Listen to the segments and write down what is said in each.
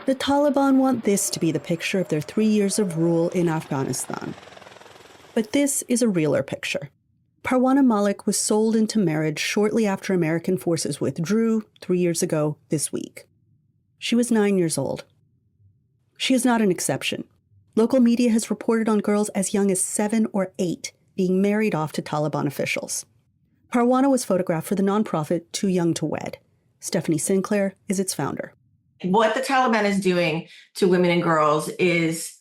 The Taliban want this to be the picture of their 3 years of rule in Afghanistan. But this is a realer picture. Parwana Malik was sold into marriage shortly after American forces withdrew 3 years ago this week. She was 9 years old. She is not an exception. Local media has reported on girls as young as 7 or 8 being married off to Taliban officials. Parwana was photographed for the nonprofit Too Young to Wed. Stephanie Sinclair is its founder. What the Taliban is doing to women and girls is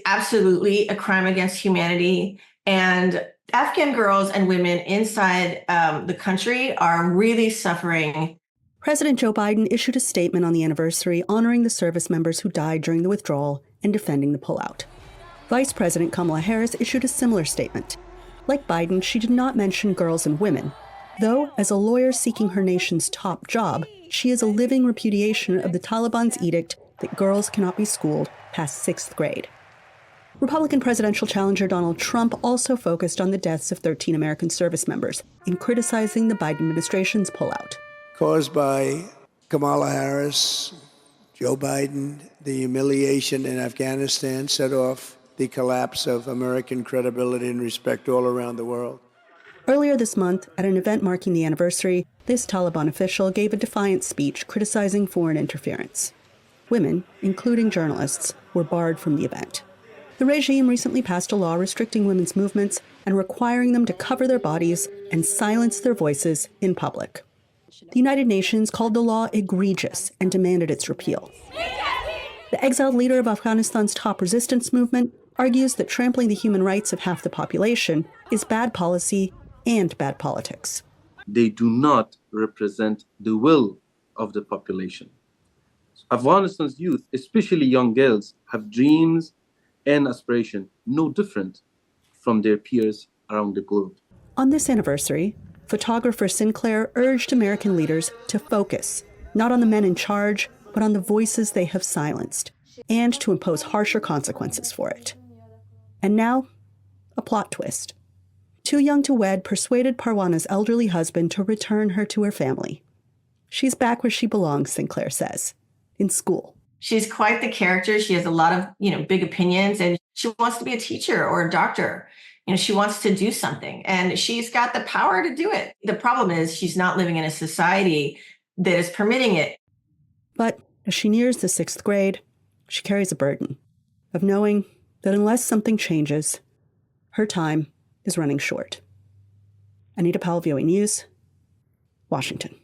absolutely a crime against humanity. And Afghan girls and women inside the country are really suffering. President Joe Biden issued a statement on the anniversary honoring the service members who died during the withdrawal and defending the pullout. Vice President Kamala Harris issued a similar statement. Like Biden, she did not mention girls and women, though as a lawyer seeking her nation's top job, she is a living repudiation of the Taliban's edict that girls cannot be schooled past 6th grade. Republican presidential challenger Donald Trump also focused on the deaths of 13 American service members in criticizing the Biden administration's pullout. Caused by Kamala Harris, Joe Biden, the humiliation in Afghanistan set off the collapse of American credibility and respect all around the world. Earlier this month, at an event marking the anniversary, this Taliban official gave a defiant speech criticizing foreign interference. Women, including journalists, were barred from the event. The regime recently passed a law restricting women's movements and requiring them to cover their bodies and silence their voices in public. The United Nations called the law egregious and demanded its repeal. The exiled leader of Afghanistan's top resistance movement argues that trampling the human rights of half the population is bad policy and bad politics. They do not represent the will of the population. Afghanistan's youth, especially young girls, have dreams and aspirations no different from their peers around the globe. On this anniversary, photographer Sinclair urged American leaders to focus not on the men in charge, but on the voices they have silenced, and to impose harsher consequences for it. And now, a plot twist. Too Young to Wed persuaded Parwana's elderly husband to return her to her family. She's back where she belongs, Sinclair says, in school. She's quite the character. She has a lot of, big opinions, and she wants to be a teacher or a doctor. She wants to do something, and she's got the power to do it. The problem is she's not living in a society that is permitting it. But as she nears the 6th grade, she carries a burden of knowing that unless something changes, her time is running short. Anita Powell, VOA News, Washington.